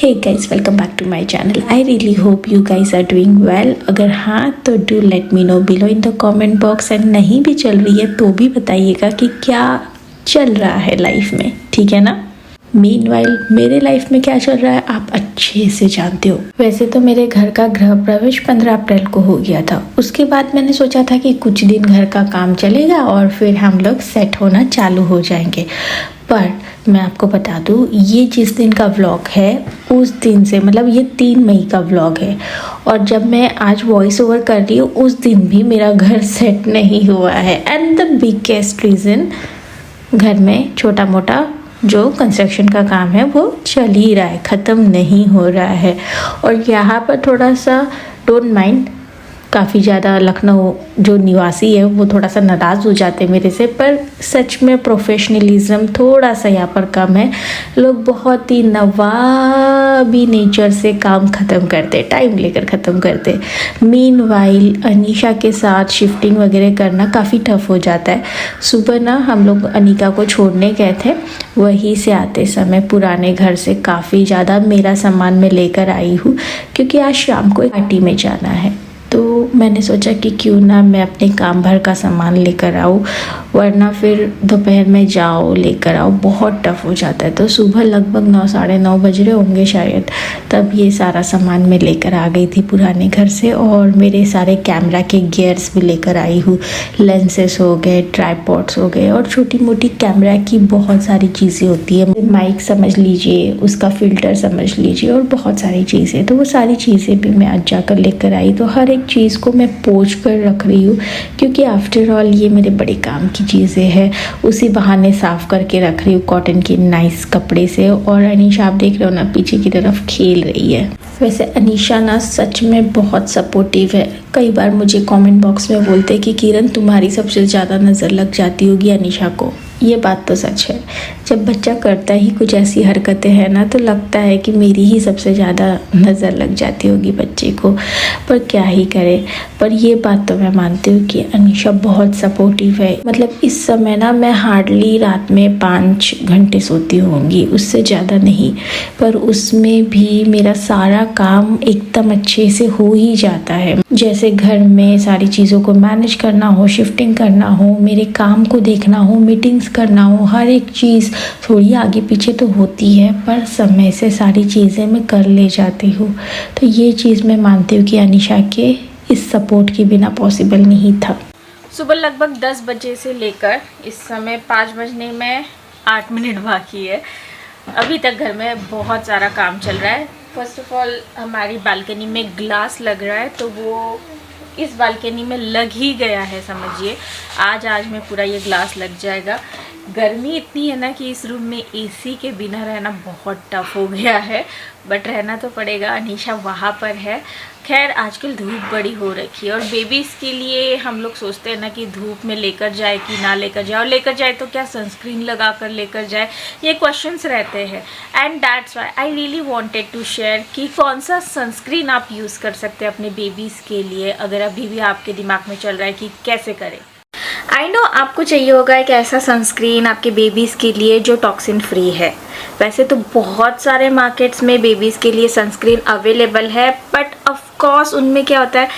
Hey guys, welcome back to my channel. I really hope you guys are doing well. अगर हाँ तो do let me know below in the comment box. And नहीं भी चल रही है तो भी बताइएगा कि क्या चल रहा है लाइफ में, ठीक है ना। मीनवाइल मेरे लाइफ में क्या चल रहा है आप अच्छे से जानते हो। वैसे तो मेरे घर का गृह प्रवेश 15 अप्रैल को हो गया था। उसके बाद मैंने सोचा था कि कुछ दिन घर का काम चलेगा और फिर हम लोग सेट होना चालू हो जाएंगे। पर मैं आपको बता दूँ, ये जिस दिन का व्लॉग है उस दिन से, मतलब ये 3 मई का व्लॉग है, और जब मैं आज वॉइस ओवर कर रही हूँ उस दिन भी मेरा घर सेट नहीं हुआ है। एंड द बिगेस्ट रीज़न, घर में छोटा मोटा जो कंस्ट्रक्शन का काम है वो चल ही रहा है, ख़त्म नहीं हो रहा है। और यहाँ पर थोड़ा सा डोंट माइंड, काफ़ी ज़्यादा लखनऊ जो निवासी है वो थोड़ा सा नाराज़ हो जाते हैं मेरे से, पर सच में प्रोफेशनलिज्म थोड़ा सा यहाँ पर कम है। लोग बहुत ही नवाबी नेचर से काम ख़त्म करते, टाइम लेकर ख़त्म करते। मीनवाइल अनीशा के साथ शिफ्टिंग वगैरह करना काफ़ी टफ हो जाता है। सुबह ना हम लोग अनिका को छोड़ने गए थे, वहीं से आते समय पुराने घर से काफ़ी ज़्यादा मेरा सामान मैं लेकर आई हूँ, क्योंकि आज शाम को एक पार्टी में जाना है। तो मैंने सोचा कि क्यों ना मैं अपने काम भर का सामान लेकर आऊँ, वरना फिर दोपहर में जाओ लेकर आओ बहुत टफ हो जाता है। तो सुबह लगभग 9 साढ़े 9 बज रहे होंगे शायद, तब ये सारा सामान मैं लेकर आ गई थी पुराने घर से। और मेरे सारे कैमरा के गियर्स भी लेकर आई हूँ, लेंसेस हो गए, ट्राइपॉड्स हो गए, और छोटी मोटी कैमरा की बहुत सारी चीज़ें होती है। माइक समझ लीजिए, उसका फ़िल्टर समझ लीजिए, और बहुत सारी चीज़ें। तो वो सारी चीज़ें भी मैं आज जाकर लेकर आई। तो हर एक चीज़ को मैं पोंछ कर रख रही हूँ, क्योंकि आफ्टर ऑल ये मेरे बड़े काम की चीज़ें हैं। उसी बहाने साफ़ करके रख रही हूँ कॉटन के नाइस कपड़े से। और अनीशा आप देख रहे हो ना, पीछे की तरफ खेल रही है। वैसे अनीशा ना सच में बहुत सपोर्टिव है। कई बार मुझे कमेंट बॉक्स में बोलते हैं कि किरण तुम्हारी सबसे ज़्यादा नज़र लग जाती होगी अनीशा को। ये बात तो सच है। जब बच्चा करता ही कुछ ऐसी हरकतें हैं ना, तो लगता है कि मेरी ही सबसे ज़्यादा नज़र लग जाती होगी बच्चे को। पर क्या ही करे। पर ये बात तो मैं मानती हूँ कि अनीशा बहुत सपोर्टिव है। मतलब इस समय ना मैं हार्डली रात में 5 घंटे सोती होंगी, उससे ज़्यादा नहीं। पर उसमें भी मेरा सारा काम एकदम अच्छे से हो ही जाता है। जैसे घर में सारी चीज़ों को मैनेज करना हो, शिफ्टिंग करना हो, मेरे काम को देखना हो, मीटिंग्स करना हो, हर एक चीज़ थोड़ी आगे पीछे तो होती है, पर समय से सारी चीज़ें मैं कर ले जाती हूँ। तो ये चीज़ मैं मानती हूँ कि अनीशा के इस सपोर्ट के बिना पॉसिबल नहीं था। सुबह लगभग 10 बजे से लेकर इस समय 5 बजने में 8 मिनट बाकी है। अभी तक घर में बहुत सारा काम चल रहा है। फर्स्ट ऑफ ऑल हमारी बालकनी में ग्लास लग रहा है, तो वो इस बालकनी में लग ही गया है समझिए। आज में पूरा ये ग्लास लग जाएगा। गर्मी इतनी है ना कि इस रूम में एसी के बिना रहना बहुत टफ हो गया है, बट रहना तो पड़ेगा। अनीशा वहाँ पर है। खैर आजकल धूप बड़ी हो रखी है, और बेबीज़ के लिए हम लोग सोचते हैं ना कि धूप में लेकर जाए कि ना लेकर जाए, और लेकर जाए तो क्या सनस्क्रीन लगा कर लेकर जाए, ये क्वेश्चंस रहते हैं। And that's why I really wanted to share कि कौन सा सनस्क्रीन आप यूज़ कर सकते हैं अपने बेबीज़ के लिए, अगर अभी भी आपके दिमाग में चल रहा है कि कैसे करें। आई नो आपको चाहिए होगा एक ऐसा सनस्क्रीन आपके बेबीज़ के लिए जो टॉक्सिन फ्री है। वैसे तो बहुत सारे मार्केट्स में बेबीज़ के लिए सनस्क्रीन अवेलेबल है, बट ऑफ कोर्स उनमें क्या होता है,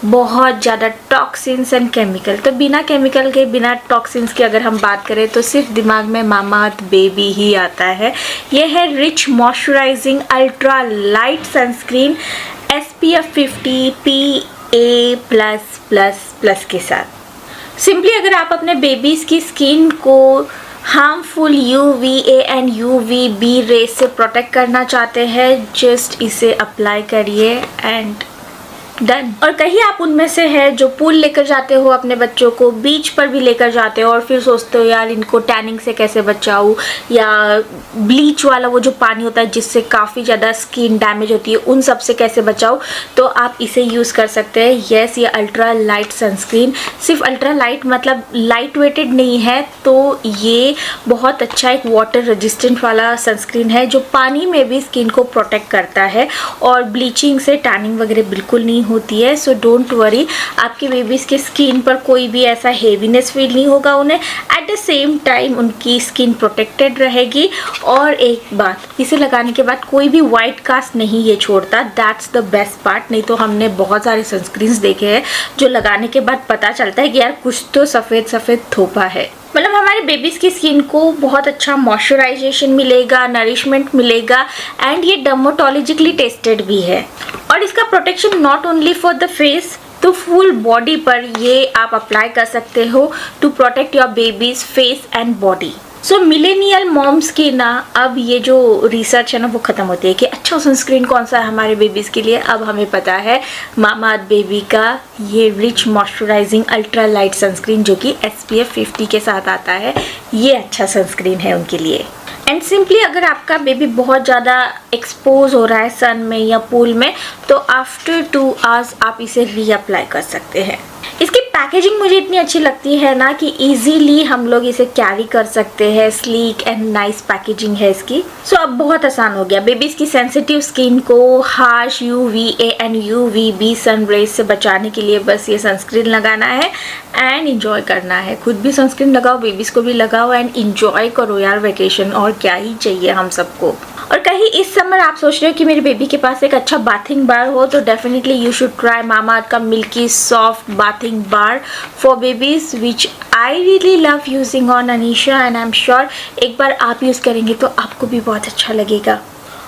बहुत ज़्यादा टॉक्सिन्स एंड केमिकल। तो बिना केमिकल के, बिना टॉक्सिन्स की अगर हम बात करें तो सिर्फ दिमाग में मामाअर्थ बेबी ही आता है। ये है rich moisturising ultra light sunscreen SPF 50 PA+++ के साथ। सिंपली अगर आप अपने बेबीज़ की स्किन को harmful UVA and UVB rays से प्रोटेक्ट करना चाहते हैं, जस्ट इसे अप्लाई करिए एंड डन। और कहीं आप उनमें से है जो पूल लेकर जाते हो अपने बच्चों को, बीच पर भी लेकर जाते हो, और फिर सोचते हो यार इनको टैनिंग से कैसे बचाऊँ, या ब्लीच वाला वो जो पानी होता है जिससे काफ़ी ज़्यादा स्किन डैमेज होती है, उन सब से कैसे बचाऊँ, तो आप इसे यूज़ कर सकते हैं। येस, ये अल्ट्रा लाइट सनस्क्रीन, सिर्फ अल्ट्रा लाइट मतलब लाइट वेटेड नहीं है, तो ये बहुत अच्छा एक वाटर रेजिस्टेंट वाला सनस्क्रीन है जो पानी में भी स्किन को प्रोटेक्ट करता है, और ब्लीचिंग से टैनिंग वगैरह बिल्कुल नहीं होती है, सो डोंट वरी, आपके बेबीज़ के स्किन पर कोई भी ऐसा हेवीनेस फील नहीं होगा उन्हें। एट द सेम टाइम उनकी स्किन प्रोटेक्टेड रहेगी। और एक बात, इसे लगाने के बाद कोई भी वाइट कास्ट नहीं ये छोड़ता, दैट्स द बेस्ट पार्ट। नहीं तो हमने बहुत सारे सनस्क्रीन्स देखे हैं जो लगाने के बाद पता चलता है कि यार कुछ तो सफ़ेद सफ़ेद थोपा है। मतलब हमारे बेबीज़ की स्किन को बहुत अच्छा मॉइस्चराइजेशन मिलेगा, नरिशमेंट मिलेगा, एंड ये डर्मेटोलॉजिकली टेस्टेड भी है। और इसका protection not only for the face, तो फुल बॉडी पर ये आप अप्लाई कर सकते हो to protect your babies face and body. So millennial moms की ना अब ये जो रिसर्च है ना वो ख़त्म होती है कि अच्छा सनस्क्रीन कौन सा है हमारे बेबीज़ के लिए। अब हमें पता है मामाअर्थ बेबी का ये rich moisturising ultra light sunscreen जो कि SPF 50 के साथ आता है, ये अच्छा सनस्क्रीन है उनके लिए। एंड सिंपली अगर आपका बेबी बहुत ज़्यादा एक्सपोज हो रहा है सन में या पूल में, तो आफ्टर 2 आवर्स आप इसे रीअप्लाई कर सकते हैं। इसकी पैकेजिंग मुझे इतनी अच्छी लगती है ना कि इजीली हम लोग इसे कैरी कर सकते हैं। स्लीक एंड नाइस पैकेजिंग है इसकी। सो अब बहुत आसान हो गया बेबीज़ की सेंसिटिव स्किन को harsh UVA and UVB sun rays से बचाने के लिए बस ये सनस्क्रीन लगाना है एंड इंजॉय करना है। खुद भी सनस्क्रीन लगाओ, बेबीज़ को भी लगाओ एंड इंजॉय करो यार वेकेशन, और क्या ही चाहिए हम सबको। और कहीं इस समर आप सोच रहे हो कि मेरे बेबी के पास एक अच्छा बाथिंग बार हो, तो definitely you should try Mamaearth का milky soft bathing bar for babies which I really love using on Anisha, and I am sure एक बार आप यूज़ करेंगे तो आपको भी बहुत अच्छा लगेगा।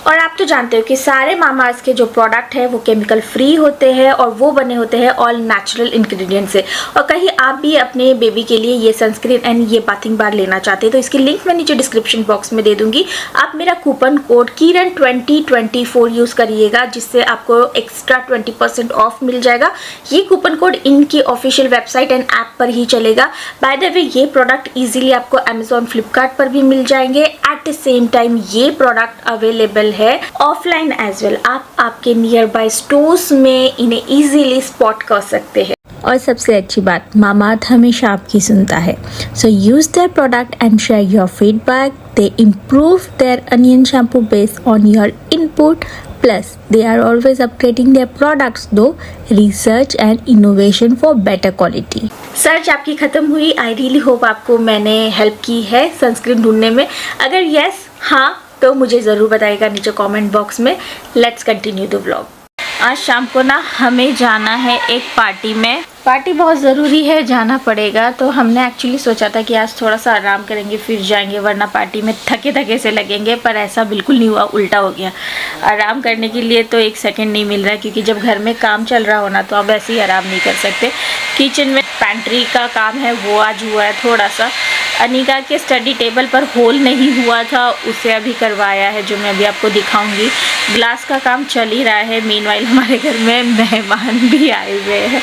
और आप तो जानते हो कि सारे मामाअर्थ के जो प्रोडक्ट है वो केमिकल फ्री होते हैं और वो बने होते हैं ऑल नेचुरल इंग्रेडिएंट से। और कहीं आप भी अपने बेबी के लिए ये सनस्क्रीन एंड ये बाथिंग बार लेना चाहते हैं तो इसकी लिंक मैं नीचे डिस्क्रिप्शन बॉक्स में दे दूंगी। आप मेरा कूपन कोड किरण2024 यूज़ करिएगा, जिससे आपको एक्स्ट्रा 20% ऑफ मिल जाएगा। ये कूपन कोड इनकी ऑफिशियल वेबसाइट एंड ऐप पर ही चलेगा। बाय द वे ये प्रोडक्ट ईजिली आपको अमेजॉन, फ्लिपकार्ट पर भी मिल जाएंगे। एट द सेम टाइम ये प्रोडक्ट अवेलेबल है ऑफलाइन एज वेल। आप आपके नियर बाय स्टोर्स में इन्हें इजीली स्पॉट कर सकते हैं। और सबसे अच्छी बात, मामाअर्थ हमेशा आपकी सुनता है। So use their product and share your feedback. They improve their onion shampoo based on your input, plus they are always upgrading their products through research and innovation for better quality. Search आपकी खत्म हुई। आई really hope आपको मैंने help की है sunscreen ढूंढने में। अगर यस हाँ तो मुझे ज़रूर बताइएगा नीचे कमेंट बॉक्स में। Let's continue the vlog. आज शाम को ना हमें जाना है एक पार्टी में। पार्टी बहुत ज़रूरी है, जाना पड़ेगा। तो हमने एक्चुअली सोचा था कि आज थोड़ा सा आराम करेंगे फिर जाएंगे, वरना पार्टी में थके थके से लगेंगे। पर ऐसा बिल्कुल नहीं हुआ, उल्टा हो गया। आराम करने के लिए तो एक सेकंड नहीं मिल रहा है, क्योंकि जब घर में काम चल रहा हो ना तो अब ऐसे ही आराम नहीं कर सकते। किचन में पैंट्री का काम है वो आज हुआ है थोड़ा सा। अनिका के स्टडी टेबल पर होल नहीं हुआ था, उसे अभी करवाया है, जो मैं अभी आपको दिखाऊंगी। ग्लास का काम चल ही रहा है। मीनवाइल हमारे घर में मेहमान भी आए हुए हैं,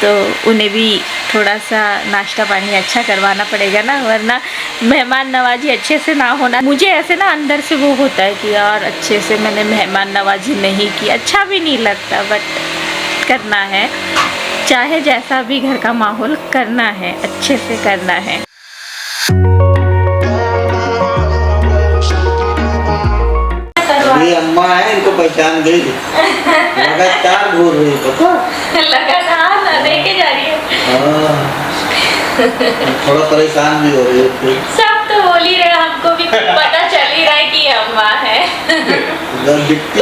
तो उन्हें भी थोड़ा सा नाश्ता पानी अच्छा करवाना पड़ेगा ना, वरना मेहमान नवाजी अच्छे से ना होना, मुझे ऐसे ना अंदर से वो होता है कि यार अच्छे से मैंने मेहमान नवाजी नहीं की, अच्छा भी नहीं लगता। बट करना है, चाहे जैसा भी घर का माहौल, करना है, अच्छे से करना है। ये अम्मा है, इनको पहचान गई। लगातार घूर रही पता, लगातार ना लेके जा रही है। थोड़ा परेशान भी हो रही है। सब तो बोल ही रहे, हमको भी पता चल ही रहा है कि अम्मा है।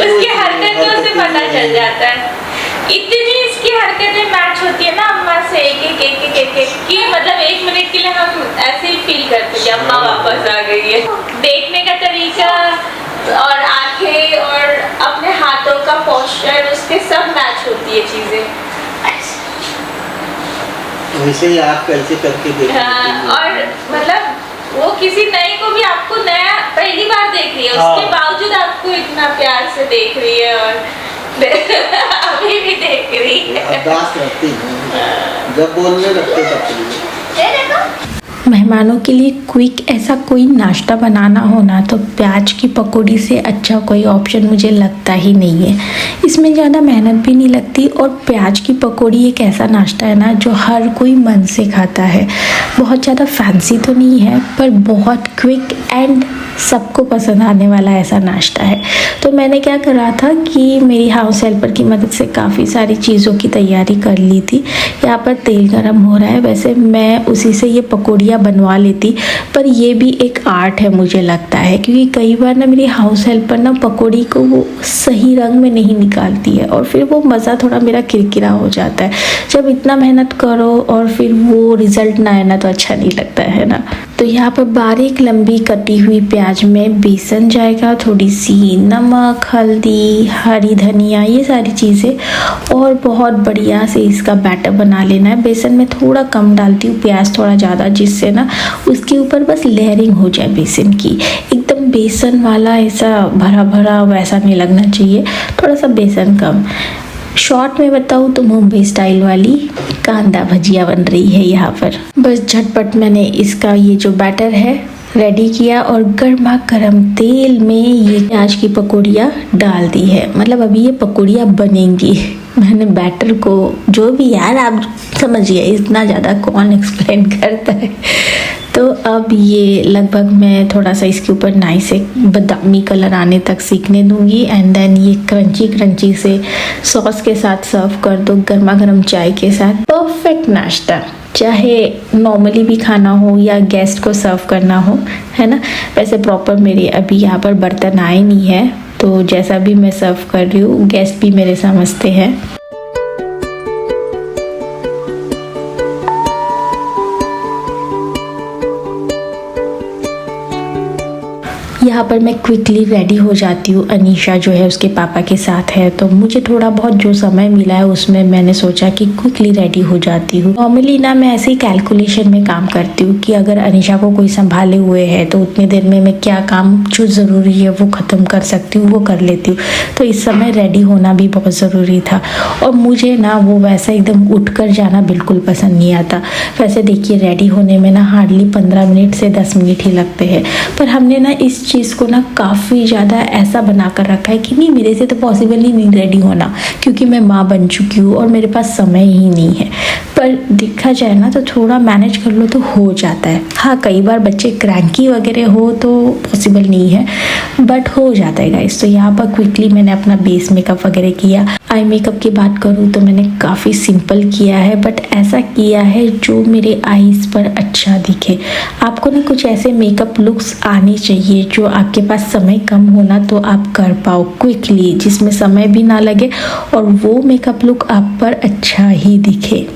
उसकी हरकतों से पता चल जाता है। इतनी इसकी हरकतें मैच होती है ना अम्मा से, एक कि मतलब 1 मिनट के लिए हम ऐसे ही फील करते हैं कि अम्मा वापस आ गई है। देखने का तरीका और आंखें और अपने हाथों का पोस्चर, उसके सब मैच होती है चीजें। वैसे ही आप कैसे करके देखते हैं? और मतलब वो किसी नए को भी आपको नया पहली बार देख रही है, उसके बावजूद आपको इतना प्यार से देख रही है और अभी भी देख रही है। अरदास रहती है, जब बोलने लगते तब। मेहमानों के लिए क्विक ऐसा कोई नाश्ता बनाना हो ना तो प्याज की पकौड़ी से अच्छा कोई ऑप्शन मुझे लगता ही नहीं है। इसमें ज़्यादा मेहनत भी नहीं लगती और प्याज की पकौड़ी एक ऐसा नाश्ता है ना जो हर कोई मन से खाता है। बहुत ज़्यादा फैंसी तो नहीं है पर बहुत क्विक एंड सबको पसंद आने वाला ऐसा नाश्ता है। तो मैंने क्या करा था कि मेरी हाउस हेल्पर की मदद से काफ़ी सारी चीज़ों की तैयारी कर ली थी। यहाँ पर तेल गरम हो रहा है, वैसे मैं उसी से ये पकौड़ियाँ बनवा लेती, पर ये भी एक आर्ट है मुझे लगता है, क्योंकि कई बार ना मेरी हाउस हेल्पर ना पकौड़ी को वो सही रंग में नहीं निकालती है और फिर वो मज़ा थोड़ा मेरा किरकिरा हो जाता है। जब इतना मेहनत करो और फिर वो रिज़ल्ट ना आए ना तो अच्छा नहीं लगता है ना। तो यहाँ पर बारीक लंबी कटी हुई प्याज में बेसन जाएगा, थोड़ी सी नमक, हल्दी, हरी धनिया, ये सारी चीज़ें और बहुत बढ़िया से इसका बैटर बना लेना है। बेसन में थोड़ा कम डालती हूँ, प्याज थोड़ा ज़्यादा, जिससे ना उसके ऊपर बस लेयरिंग हो जाए बेसन की। एकदम बेसन वाला ऐसा भरा भरा वैसा नहीं लगना चाहिए, थोड़ा सा बेसन कम। शॉर्ट में बताऊँ तो मुंबई स्टाइल वाली कांदा भजिया बन रही है यहाँ पर। बस झटपट मैंने इसका ये जो बैटर है रेडी किया और गर्मा गर्म तेल में ये प्याज की पकौड़ियाँ डाल दी है। मतलब अभी ये पकौड़ियाँ बनेंगी। मैंने बैटर को जो भी, यार आप समझिए, इतना ज़्यादा कौन एक्सप्लेन करता है। तो अब ये लगभग मैं थोड़ा सा इसके ऊपर नाइस एक बादामी कलर आने तक सीखने दूंगी एंड देन ये क्रंची क्रंची से सॉस के साथ सर्व कर दो गर्मा गर्म चाय के साथ। परफेक्ट नाश्ता, चाहे नॉर्मली भी खाना हो या गेस्ट को सर्व करना हो, है ना। वैसे प्रॉपर मेरे अभी यहाँ पर बर्तन आए नहीं है, तो जैसा भी मैं सर्व कर रही हूँ गेस्ट भी मेरे समझते हैं। यहाँ पर मैं क्विकली रेडी हो जाती हूँ। अनीशा जो है उसके पापा के साथ है, तो मुझे थोड़ा बहुत जो समय मिला है उसमें मैंने सोचा कि क्विकली रेडी हो जाती हूँ। नॉर्मली ना मैं ऐसे ही कैलकुलेशन में काम करती हूँ कि अगर अनीशा को कोई संभाले हुए है तो उतनी देर में मैं क्या काम जो ज़रूरी है वो ख़त्म कर सकती हूँ, वो कर लेती हूँ। तो इस समय रेडी होना भी बहुत ज़रूरी था और मुझे ना वो वैसा एकदम उठ कर जाना बिल्कुल पसंद नहीं आता। वैसे देखिए रेडी होने में ना हार्डली 15 मिनट से 10 मिनट ही लगते हैं, पर हमने ना इस चीज़ को ना काफ़ी ज़्यादा ऐसा बना कर रखा है कि नहीं, मेरे से तो पॉसिबल ही नहीं रेडी होना, क्योंकि मैं माँ बन चुकी हूँ और मेरे पास समय ही नहीं है। पर देखा जाए ना तो थोड़ा मैनेज कर लो तो हो जाता है। हाँ, कई बार बच्चे क्रैंकी वगैरह हो तो पॉसिबल नहीं है, बट हो जाता है गाइस। तो यहाँ पर क्विकली मैंने अपना बेस मेकअप वगैरह किया। आई मेकअप की बात करूँ तो मैंने काफ़ी सिंपल किया है, बट ऐसा किया है जो मेरे आईज़ पर अच्छा दिखे। आपको ना कुछ ऐसे मेकअप लुक्स आने चाहिए जो आपके पास समय कम होना तो आप कर पाओ क्विकली, जिसमें समय भी ना लगे और वो मेकअप लुक आप पर अच्छा ही दिखे।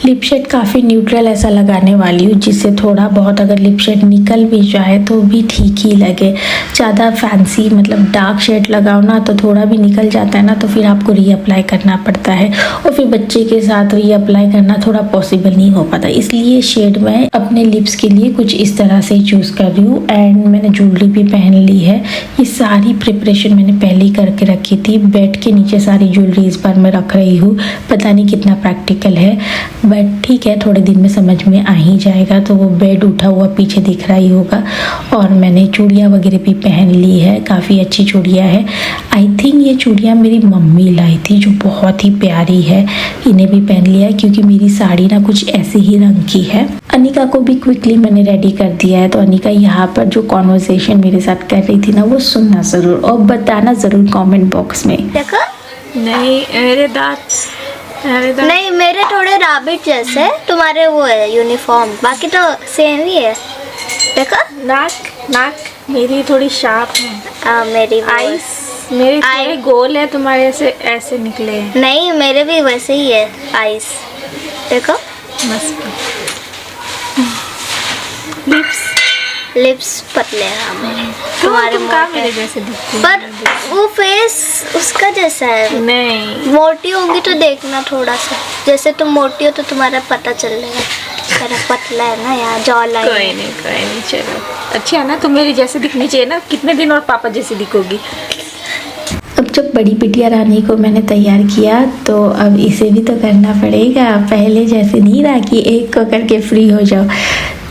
लिप शेड काफ़ी न्यूट्रल ऐसा लगाने वाली हूँ, जिससे थोड़ा बहुत अगर लिप शेड निकल भी जाए तो भी ठीक ही लगे। ज़्यादा फैंसी मतलब डार्क शेड लगाओ ना तो थोड़ा भी निकल जाता है ना, तो फिर आपको रीअप्लाई करना पड़ता है और फिर बच्चे के साथ रीअप्लाई करना थोड़ा पॉसिबल नहीं हो पाता। इसलिए शेड मैं अपने लिप्स के लिए कुछ इस तरह से चूज़ कर रही हूँ। एंड मैंने ज्वेलरी भी पहन ली है। ये सारी प्रिपरेशन मैंने पहले ही करके रखी थी। बेड के नीचे सारी ज्वेलरी इस बार मैं रख रही हूँ। पता नहीं कितना प्रैक्टिकल है, बट ठीक है, थोड़े दिन में समझ में आ ही जाएगा। तो वो बेड उठा हुआ पीछे दिख रहा ही होगा। और मैंने चूड़ियाँ वगैरह भी पहन ली है, काफ़ी अच्छी चूड़ियाँ है। आई थिंक ये चूड़ियाँ मेरी मम्मी लाई थी, जो बहुत ही प्यारी है। इन्हें भी पहन लिया है क्योंकि मेरी साड़ी ना कुछ ऐसे ही रंग की है। अनिका को भी क्विकली मैंने रेडी कर दिया है। तो अनिका यहाँ पर जो कॉन्वर्सेशन मेरे साथ कर रही थी ना, वो सुनना ज़रूर और बताना ज़रूर कमेंट बॉक्स में। देखो, नहीं मेरे दांत नहीं मेरे थोड़े रैबिट जैसे, तुम्हारे वो है यूनिफॉर्म, बाकी तो सेम ही है। देखो, नाक मेरी थोड़ी शार्प है। मेरी आईज मेरे थोड़े गोल है, तुम्हारे ऐसे ऐसे निकले हैं। नहीं, मेरे भी वैसे ही है आईज। देखो, मस्त। लिप्स पतले हैं मेरे, तुम्हारे तुम कहाँ मोटे। मेरे जैसे दिखती हो? पर वो फेस उसका जैसा है। नहीं, मोटी होंगी तो देखना थोड़ा सा, जैसे तुम मोटी हो तो तुम्हारा पता चलेगा। मेरा पतला है ना यहाँ, जॉ लाइन। कोई नहीं, चलो अच्छा है ना, तुम मेरी जैसे दिखनी चाहिए ना। कितने दिन और पापा जैसे दिखोगी। अब जब बड़ी बिटिया रानी को मैंने तैयार किया तो अब इसे भी तो करना पड़ेगा। पहले जैसे नहीं रहा कि एक को करके फ्री हो जाओ।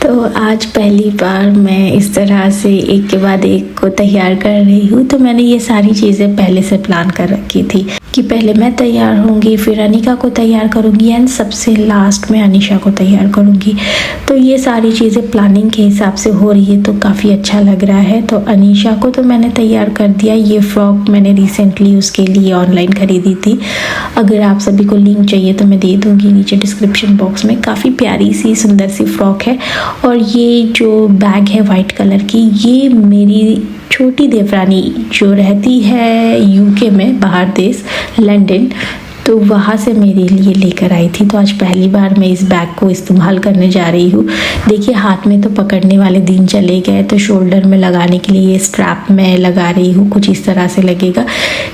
तो आज पहली बार मैं इस तरह से एक के बाद एक को तैयार कर रही हूँ। तो मैंने ये सारी चीज़ें पहले से प्लान कर रखी थी कि पहले मैं तैयार होंगी, फिर अनिका को तैयार करूँगी एंड सबसे लास्ट में अनीशा को तैयार करूँगी। तो ये सारी चीज़ें प्लानिंग के हिसाब से हो रही है तो काफ़ी अच्छा लग रहा है। तो अनीशा को तो मैंने तैयार कर दिया। ये फ्रॉक मैंने रिसेंटली उसके लिए ऑनलाइन ख़रीदी थी। अगर आप सभी को लिंक चाहिए तो मैं दे दूँगी नीचे डिस्क्रिप्शन बॉक्स में। काफ़ी प्यारी सी सुंदर सी फ्रॉक है। और ये जो बैग है वाइट कलर की, ये मेरी छोटी देवरानी जो रहती है यूके में, बाहर देश लंदन, तो वहाँ से मेरे लिए लेकर आई थी। तो आज पहली बार मैं इस बैग को इस्तेमाल करने जा रही हूँ। देखिए हाथ में तो पकड़ने वाले दिन चले गए, तो शोल्डर में लगाने के लिए ये स्ट्रैप मैं लगा रही हूँ। कुछ इस तरह से लगेगा,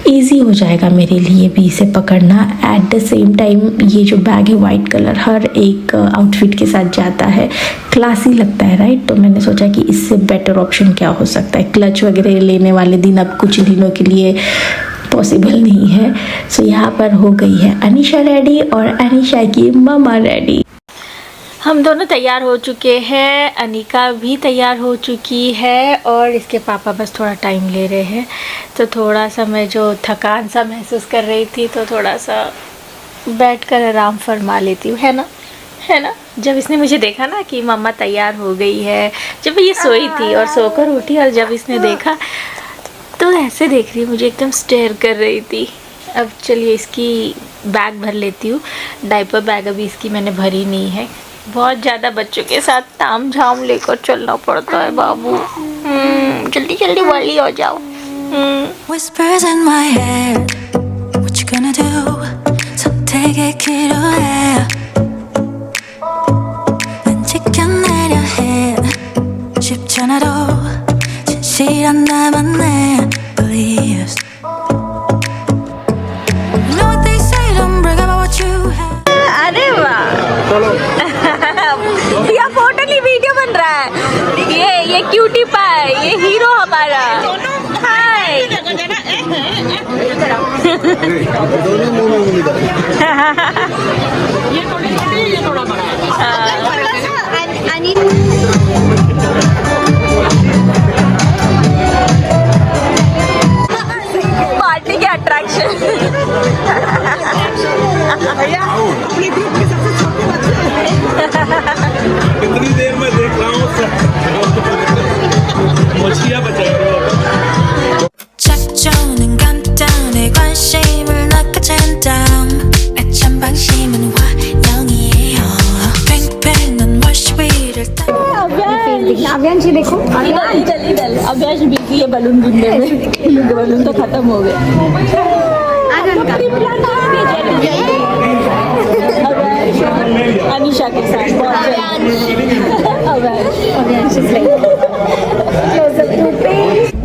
इजी हो जाएगा मेरे लिए भी इसे पकड़ना। एट द सेम टाइम ये जो बैग है वाइट कलर हर एक आउटफिट के साथ जाता है, क्लासी लगता है, राइट। तो मैंने सोचा कि इससे बेटर ऑप्शन क्या हो सकता है। क्लच वगैरह लेने वाले दिन अब कुछ दिनों के लिए पॉसिबल नहीं है। सो यहाँ पर हो गई है अनीशा रेडी और अनीशा की मम्मा रेडी। हम दोनों तैयार हो चुके हैं, अनिका भी तैयार हो चुकी है और इसके पापा बस थोड़ा टाइम ले रहे हैं। तो थोड़ा सा मैं जो थकान सा महसूस कर रही थी तो थोड़ा सा बैठकर आराम फरमा लेती हूँ, है ना। जब इसने मुझे देखा ना कि मम्मा तैयार हो गई है, जब ये सोई थी और सोकर उठी और जब इसने देखा तो ऐसे देख रही है मुझे, एकदम स्टेयर कर रही थी। अब चलिए इसकी बैग भर लेती हूँ। डायपर बैग अभी इसकी मैंने भरी नहीं है। बहुत ज़्यादा बच्चों के साथ ताम झाम लेकर चलना पड़ता है बाबू। जल्दी जल्दी बड़ी हो जाओ। Whispers in my head, what you gonna do? 선택의 기로에 난 지켜내려 해. 쉽지 않아도 진실한 나만의 beliefs. You know what they say, don't brag about what you have. अरे वाह, ये फोटो ली वीडियो बन रहा है। ये क्यूटी पाई, ये हीरो हमारा। हाय पार्टी के अट्रैक्शन। कितनी देर में देख रहा हूँ मछलियाँ बचा रहे हो। 작전은 간단해 관심을 낚아챈다 내 찬방심은 환영이에요 팽팽한 월시 위를 अव्यांशी देखो इधर अभ्यास बिजी है बलून बुनने में। बलून तो खत्म हो गए। अनीशा के साथ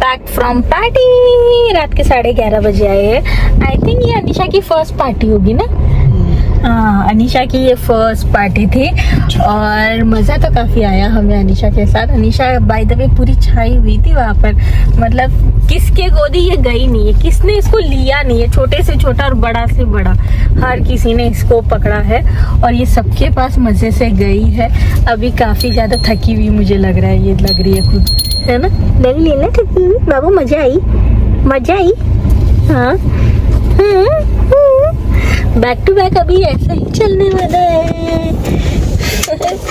बैक फ्रॉम पार्टी। रात के 11:30 बजे आए हैं। आई थिंक ये अनीशा की फर्स्ट पार्टी होगी ना। हाँ, अनीशा की ये फर्स्ट पार्टी थी और मज़ा तो काफ़ी आया हमें अनीशा के साथ। अनीशा बाय द वे पूरी छाई हुई थी वहाँ पर, मतलब किसके गोदी ये गई नहीं है, किसने इसको लिया नहीं है। छोटे से छोटा और बड़ा से बड़ा हर किसी ने इसको पकड़ा है और ये सबके पास मज़े से गई है। अभी काफ़ी ज़्यादा थकी हुई मुझे लग रहा है, ये लग रही है खुद, है ना। लग रही है ना थकी हुई बाबू। मज़ा आई। हाँ बैक टू बैक अभी ऐसा ही चलने वाला है।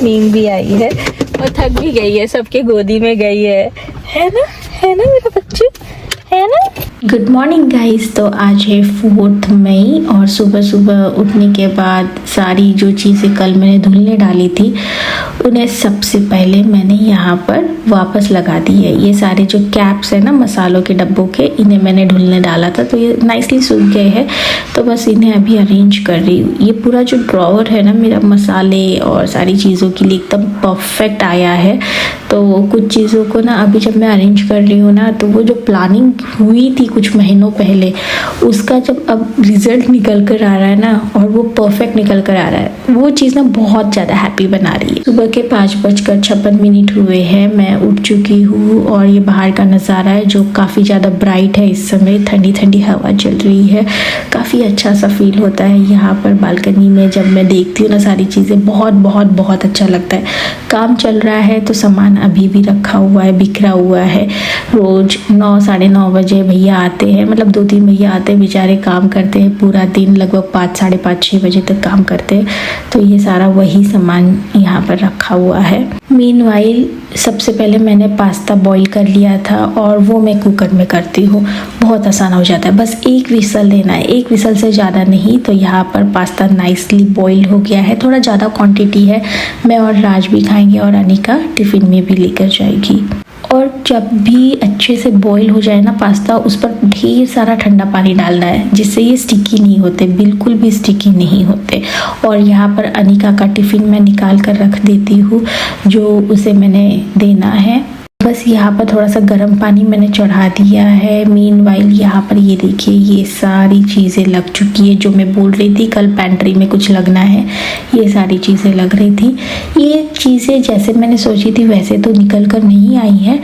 नींद भी आई है और थक भी गई है, सबके गोदी में गई है ना मेरा बच्चे, है ना। Good morning guys. तो आज है 4 मई और सुबह सुबह उठने के बाद सारी जो चीज़ें कल मैंने धुलने डाली थी उन्हें सबसे पहले मैंने यहाँ पर वापस लगा दी है। ये सारे जो कैप्स है ना मसालों के डब्बों के, इन्हें मैंने धुलने डाला था तो ये नाइसली सूख गए हैं। तो बस इन्हें अभी अरेंज कर रही हूँ। ये पूरा जो ड्रॉवर है ना मेरा मसाले और सारी चीज़ों के लिए एकदम परफेक्ट आया है। तो कुछ चीज़ों को ना अभी जब मैं अरेंज कर रही हूँ ना तो वो जो प्लानिंग हुई थी कुछ महीनों पहले, उसका जब अब रिजल्ट निकल कर आ रहा है ना, और वो परफेक्ट निकल कर आ रहा है, वो चीज़ ना बहुत ज़्यादा हैप्पी बना रही है। सुबह के 5:56 हुए हैं, मैं उठ चुकी हूँ और ये बाहर का नज़ारा है जो काफ़ी ज़्यादा ब्राइट है। इस समय ठंडी ठंडी हवा चल रही है, काफ़ी अच्छा सा फील होता है यहाँ पर बालकनी में। जब मैं देखती हूँ ना सारी चीज़ें, बहुत बहुत बहुत अच्छा लगता है। काम चल रहा है तो सामान अभी भी रखा हुआ है, बिखरा हुआ है। रोज़ 9 साढ़े 9 बजे भैया आते हैं, मतलब 2-3 भैया आते हैं, बेचारे काम करते हैं पूरा दिन, लगभग 5 साढ़े 5 6 बजे तक काम करते हैं। तो ये सारा वही सामान यहाँ पर रखा हुआ है। मीनवाइल सबसे पहले मैंने पास्ता बॉईल कर लिया था और वो मैं कुकर में करती हूँ, बहुत आसान हो जाता है। बस एक विसल लेना है, एक विसल से ज़्यादा नहीं। तो यहाँ पर पास्ता नाइसली बॉईल हो गया है, थोड़ा ज़्यादा क्वांटिटी है, मैं और राज भी खाएंगे और अनिका टिफ़िन में भी लेकर जाएगी। और जब भी अच्छे से बॉईल हो जाए ना पास्ता, उस पर ढेर सारा ठंडा पानी डालना है, जिससे ये स्टिकी नहीं होते, बिल्कुल भी स्टिकी नहीं होते। और यहाँ पर अनिका का टिफ़िन मैं निकाल कर रख देती हूँ, जो उसे मैंने देना है। बस यहाँ पर थोड़ा सा गर्म पानी मैंने चढ़ा दिया है। मीनवाइल यहाँ पर ये देखिए, ये सारी चीज़ें लग चुकी है जो मैं बोल रही थी कल पैंट्री में कुछ लगना है, ये सारी चीज़ें लग रही थी। ये चीज़ें जैसे मैंने सोची थी वैसे तो निकल कर नहीं आई हैं,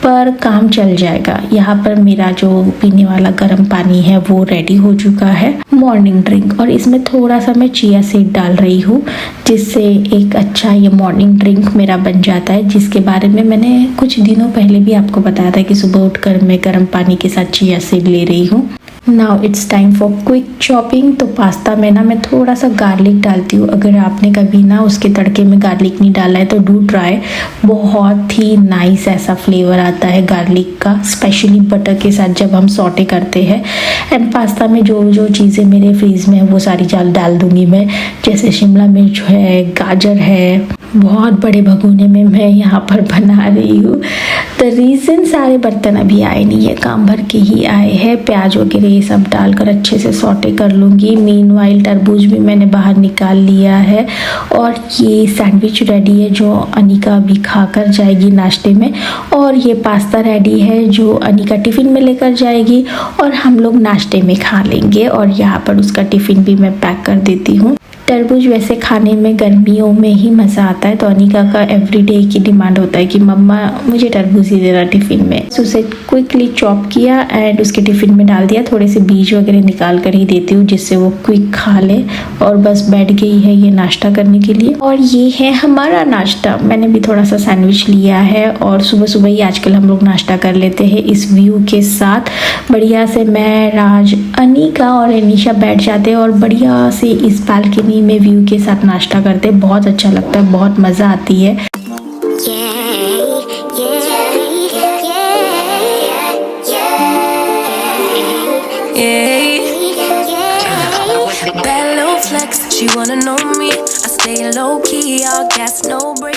पर काम चल जाएगा। यहाँ पर मेरा जो पीने वाला गर्म पानी है वो रेडी हो चुका है, मॉर्निंग ड्रिंक, और इसमें थोड़ा सा मैं चिया सीड डाल रही हूँ, जिससे एक अच्छा ये मॉर्निंग ड्रिंक मेरा बन जाता है, जिसके बारे में मैंने कुछ दिनों पहले भी आपको बताया था कि सुबह उठकर मैं गर्म पानी के साथ चिया सीड ले रही हूँ। Now it's time for quick chopping. तो पास्ता में ना मैं थोड़ा सा गार्लिक डालती हूँ। अगर आपने कभी ना उसके तड़के में गार्लिक नहीं डाला है तो डू ट्राई, बहुत ही नाइस ऐसा फ्लेवर आता है गार्लिक का, स्पेशली बटर के साथ जब हम सॉटे करते हैं। एंड पास्ता में जो जो चीज़ें मेरे फ्रीज में है वो सारी डाल दूँगी मैं, जैसे शिमला मिर्च है, गाजर है। बहुत बड़े भगोने में मैं यहाँ पर बना रही हूँ। द रीज़न सारे बर्तन अभी आए नहीं है, काम भर के ही आए हैं। प्याज वगैरह ये सब डालकर अच्छे से सॉटे कर लूँगी। मीनवाइल तरबूज भी मैंने बाहर निकाल लिया है और ये सैंडविच रेडी है जो अनिका अभी खाकर जाएगी नाश्ते में, और ये पास्ता रेडी है जो अनिका टिफ़िन में लेकर जाएगी और हम लोग नाश्ते में खा लेंगे। और यहाँ पर उसका टिफ़िन भी मैं पैक कर देती हूँ। तरबूज वैसे खाने में गर्मियों में ही मज़ा आता है, तो अनिका का एवरीडे की डिमांड होता है कि मम्मा मुझे तरबूज ही देना टिफ़िन में। तो उसे क्विकली चॉप किया एंड उसके टिफ़िन में डाल दिया। थोड़े से बीज वगैरह निकाल कर ही देती हूँ जिससे वो क्विक खा ले। और बस बैठ गई है ये नाश्ता करने के लिए। और ये है हमारा नाश्ता। मैंने भी थोड़ा सा सैंडविच लिया है और सुबह सुबह ही आजकल हम लोग नाश्ता कर लेते हैं इस व्यू के साथ। बढ़िया से मैं, राज, अनिका और अनीशा बैठ जाते हैं और बढ़िया से इस बालकनी में व्यू के साथ नाश्ता करते हैं। बहुत अच्छा लगता है, बहुत मज़ा आती है।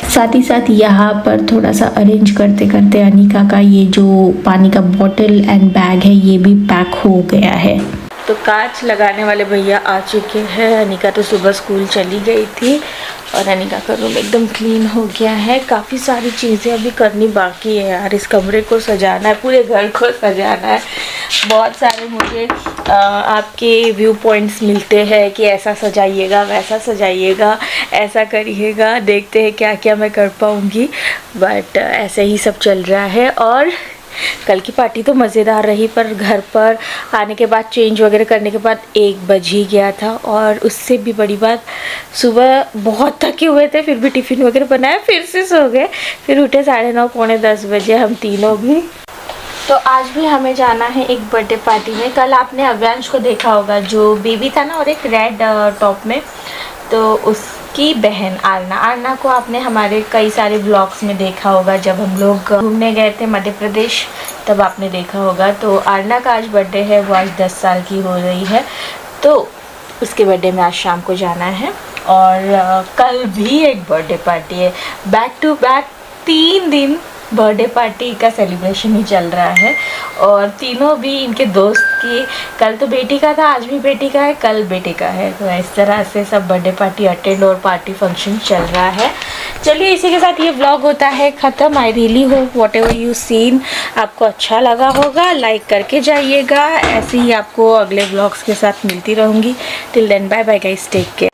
साथ ही साथ यहाँ पर थोड़ा सा अरेंज करते करते अनिका का ये जो पानी का बॉटल एंड बैग है ये भी पैक हो गया है। तो कांच लगाने वाले भैया आ चुके हैं। अनिका तो सुबह स्कूल चली गई थी और अनिका का रूम एकदम क्लीन हो गया है। काफ़ी सारी चीज़ें अभी करनी बाकी है यार। इस कमरे को सजाना है, पूरे घर को सजाना है। बहुत सारे मुझे आपके व्यू पॉइंट्स मिलते हैं कि ऐसा सजाइएगा, वैसा सजाइएगा, ऐसा करिएगा। देखते हैं क्या क्या मैं कर पाऊँगी, बट ऐसे ही सब चल रहा है। और कल की पार्टी तो मज़ेदार रही, पर घर पर आने के बाद चेंज वगैरह करने के बाद 1 बज ही गया था। और उससे भी बड़ी बात, सुबह बहुत थके हुए थे, फिर भी टिफ़िन वगैरह बनाया, फिर से सो गए, फिर उठे 9:30 पौने 10 बजे हम तीनों भी। तो आज भी हमें जाना है एक बर्थडे पार्टी में। कल आपने अव्यांश को देखा होगा जो बेबी था ना, और एक रेड टॉप में, तो उसकी बहन आरना को आपने हमारे कई सारे ब्लॉग्स में देखा होगा। जब हम लोग घूमने गए थे मध्य प्रदेश तब आपने देखा होगा। तो आरना का आज बर्थडे है, वो आज 10 साल की हो रही है। तो उसके बर्थडे में आज शाम को जाना है। और कल भी एक बर्थडे पार्टी है। बैक टू बैक 3 दिन बर्थडे पार्टी का सेलिब्रेशन ही चल रहा है। और तीनों भी इनके दोस्त कि कल तो बेटी का था, आज भी बेटी का है, कल बेटे का है। तो इस तरह से सब बर्थडे पार्टी अटेंड और पार्टी फंक्शन चल रहा है। चलिए इसी के साथ ये व्लॉग होता है ख़त्म। आई really hope what ever you seen आपको अच्छा लगा होगा, लाइक करके जाइएगा। ऐसे ही आपको अगले व्लॉग्स के साथ मिलती रहूँगी। Till then bye bye guys, take care.